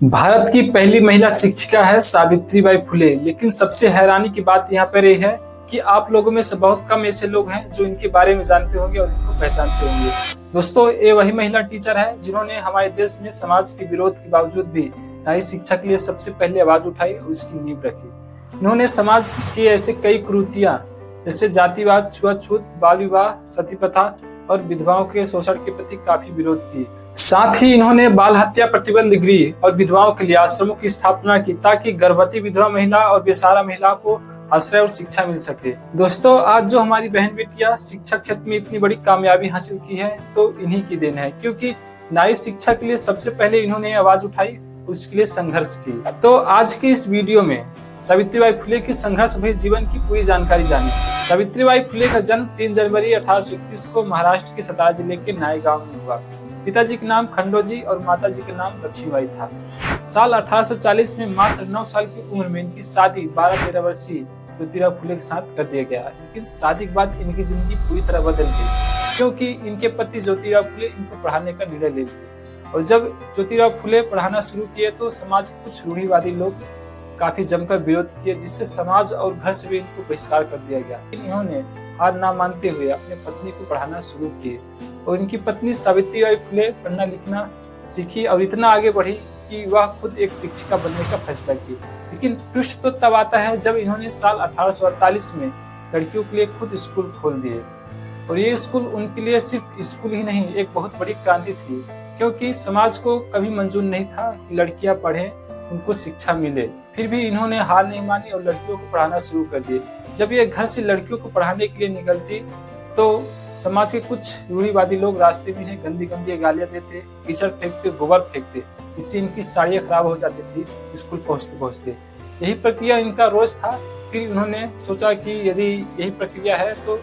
भारत की पहली महिला शिक्षिका है सावित्रीबाई फुले। लेकिन सबसे हैरानी की बात यहाँ पर यह है कि आप लोगों में से बहुत कम ऐसे लोग हैं जो इनके बारे में जानते होंगे और इनको पहचानते होंगे। दोस्तों, ये वही महिला टीचर है जिन्होंने हमारे देश में समाज के विरोध के बावजूद भी नारी शिक्षा के लिए सबसे पहले आवाज उठाई और उसकी नींव रखी। इन्होंने समाज की ऐसे कई कुरीतियां जैसे जातिवाद, छुआछूत, बाल विवाह, सती प्रथा और विधवाओं के शोषण के प्रति काफी विरोध की। साथ ही इन्होंने बाल हत्या प्रतिबंध गृह और विधवाओं के लिए आश्रमों की स्थापना की ताकि गर्भवती विधवा महिला और बेसहारा महिला को आश्रय और शिक्षा मिल सके। दोस्तों, आज जो हमारी बहन बेटियां शिक्षा क्षेत्र में इतनी बड़ी कामयाबी हासिल की है तो इन्हीं की देन है, क्योंकि नारी शिक्षा के लिए सबसे पहले इन्होंने आवाज उठाई, उसके लिए संघर्ष की। तो आज की इस वीडियो में सावित्रीबाई फुले की संघर्ष भरी जीवन की पूरी जानकारी जानी। सावित्रीबाई फुले का जन्म 3 जनवरी 1831 को महाराष्ट्र के सतारा जिले के नायगांव में हुआ। पिताजी का नाम खंडोजी और माताजी का नाम लक्ष्मीबाई था। साल 1840 में मात्र 9 साल की उम्र में इनकी शादी 12-13 वर्षीय ज्योतिराव फुले के साथ कर दिया गया। लेकिन शादी के बाद इनकी जिंदगी पूरी तरह बदल गई, क्योंकि इनके पति ज्योतिराव फुले इनको पढ़ाने का निर्णय ले लिए। और जब ज्योतिराव फुले पढ़ाना शुरू किए तो समाज के कुछ रूढ़िवादी लोग काफी जमकर विरोध किए, जिससे समाज और घर से भी इनको बहिष्कार कर दिया गया। इन्होंने हार ना मानते हुए अपने पत्नी को पढ़ाना शुरू किए और इनकी पत्नी सावित्रीबाई फुले पढ़ना लिखना सीखी और इतना आगे बढ़ी कि वह खुद एक शिक्षिका बनने का फैसला की। लेकिन ट्विस्ट तो तब आता है जब इन्होंने साल 1848 में लड़कियों के लिए खुद स्कूल खोल दिए। और ये स्कूल उनके लिए सिर्फ स्कूल ही नहीं, एक बहुत बड़ी क्रांति थी, क्योंकि समाज को कभी मंजूर नहीं था कि लड़कियां पढ़ें, उनको शिक्षा मिले। फिर भी इन्होंने हार नहीं मानी और लड़कियों को पढ़ाना शुरू कर दिए। जब ये घर से लड़कियों को पढ़ाने के लिए निकलती तो समाज के कुछ रूढ़िवादी लोग रास्ते में इन्हें गंदी गंदी गालियां देते, कीचड़ फेंकते, गोबर फेंकते। इससे इनकी साड़ियां खराब हो जाती थी स्कूल पहुंचते पहुंचते। यही प्रक्रिया इनका रोज था। फिर उन्होंने सोचा कि यदि यही प्रक्रिया है तो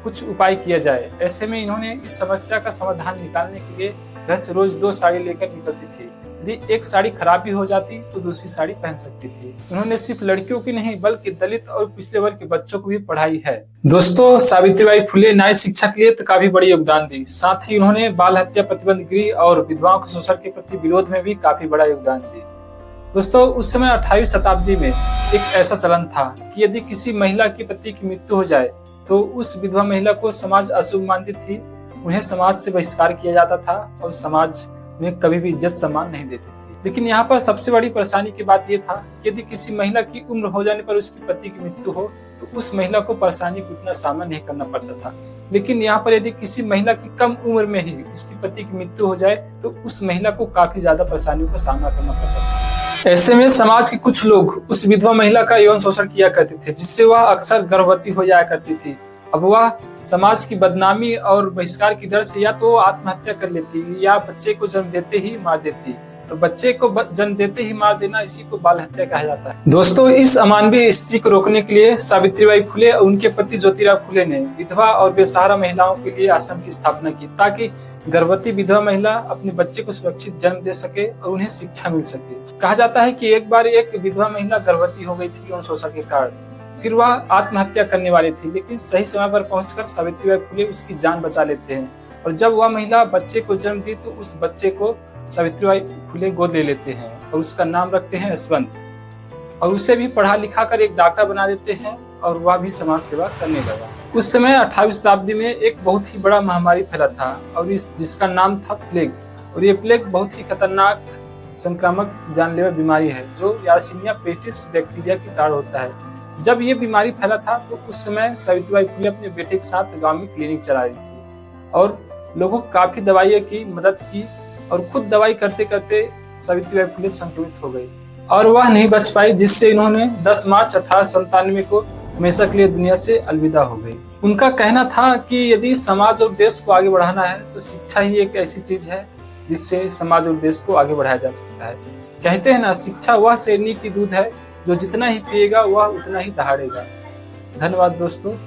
कुछ उपाय किया जाए। ऐसे में इन्होंने इस समस्या का समाधान निकालने के लिए घर से रोज 2 साड़ी लेकर निकलती थी। यदि एक साड़ी खराब भी हो जाती तो दूसरी साड़ी पहन सकती थी। उन्होंने सिर्फ लड़कियों की नहीं बल्कि दलित और पिछड़े वर्ग के बच्चों को भी पढ़ाई है। दोस्तों, सावित्रीबाई फुले नारी शिक्षा के लिए तो काफी बड़ी योगदान दी। साथ ही उन्होंने बाल हत्या प्रतिबंध गृह और विधवाओं के शोषण के प्रति विरोध में भी काफी बड़ा योगदान दिया। दोस्तों, उस समय 18वीं शताब्दी में एक ऐसा चलन था कि यदि किसी महिला के पति की मृत्यु हो जाए तो उस विधवा महिला को समाज अशुभ मानती थी, उन्हें समाज से बहिष्कार किया जाता था और समाज उन्हें कभी भी इज्जत सम्मान नहीं देती थी। लेकिन यहाँ पर सबसे बड़ी परेशानी की बात यह था कि यदि किसी महिला की उम्र हो जाने पर उसके पति की मृत्यु हो तो उस महिला को परेशानी को इतना सामना नहीं करना पड़ता था। लेकिन यहाँ पर यदि किसी महिला की कम उम्र में ही उसकी पति की मृत्यु हो जाए तो उस महिला को काफी ज्यादा परेशानियों का सामना करना पड़ता था। ऐसे में समाज के कुछ लोग उस विधवा महिला का यौन शोषण किया करते थे, जिससे वह अक्सर गर्भवती हो जाया करती थी। अब वह समाज की बदनामी और बहिष्कार की डर से या तो आत्महत्या कर लेती या बच्चे को जन्म देते ही मार देती। तो बच्चे को जन्म देते ही मार देना, इसी को बाल हत्या कहा जाता है। दोस्तों, इस अमानवीय स्थिति को रोकने के लिए सावित्रीबाई फुले और उनके पति ज्योतिराव फुले ने विधवा और बेसहारा महिलाओं के लिए आश्रम की स्थापना की, ताकि गर्भवती विधवा महिला अपने बच्चे को सुरक्षित जन्म दे सके और उन्हें शिक्षा मिल सके। कहा जाता है कि एक बार एक विधवा महिला गर्भवती हो गई थी यौन शोषण के कारण। फिर वह आत्महत्या करने वाली थी, लेकिन सही समय पर पहुंचकर सावित्रीबाई फुले उसकी जान बचा लेते हैं। और जब वह महिला बच्चे को जन्म दी तो उस बच्चे को सावित्रीबाई फुले गोद ले लेते हैं और उसका नाम रखते हैं यशवंत, और उसे भी पढ़ा लिखा कर एक डॉक्टर बना देते हैं और वह भी समाज सेवा करने लगा। उस समय 18वीं शताब्दी में एक बहुत ही बड़ा महामारी फैला था और जिसका नाम था प्लेग। और ये प्लेग बहुत ही खतरनाक संक्रामक जानलेवा बीमारी है जो यारसीनिया पेस्टिस बैक्टीरिया के कारण होता है। जब ये बीमारी फैला था तो उस समय सावित्रीबाई फुले अपने बेटे के साथ गांव में क्लिनिक चला रही थी और लोगों को काफी दवाइयों की मदद की। और खुद दवाई करते करते सावित्रीबाई फुले संक्रमित हो गई और वह नहीं बच पाई, जिससे इन्होंने 10 मार्च 1897 को हमेशा के लिए दुनिया से अलविदा हो गई। उनका कहना था कि यदि समाज और देश को आगे बढ़ाना है तो शिक्षा ही एक ऐसी चीज है जिससे समाज और देश को आगे बढ़ाया जा सकता है। कहते हैं ना, शिक्षा वह शेरनी की दूध है जो जितना ही पिएगा वह उतना ही दहाड़ेगा। धन्यवाद दोस्तों।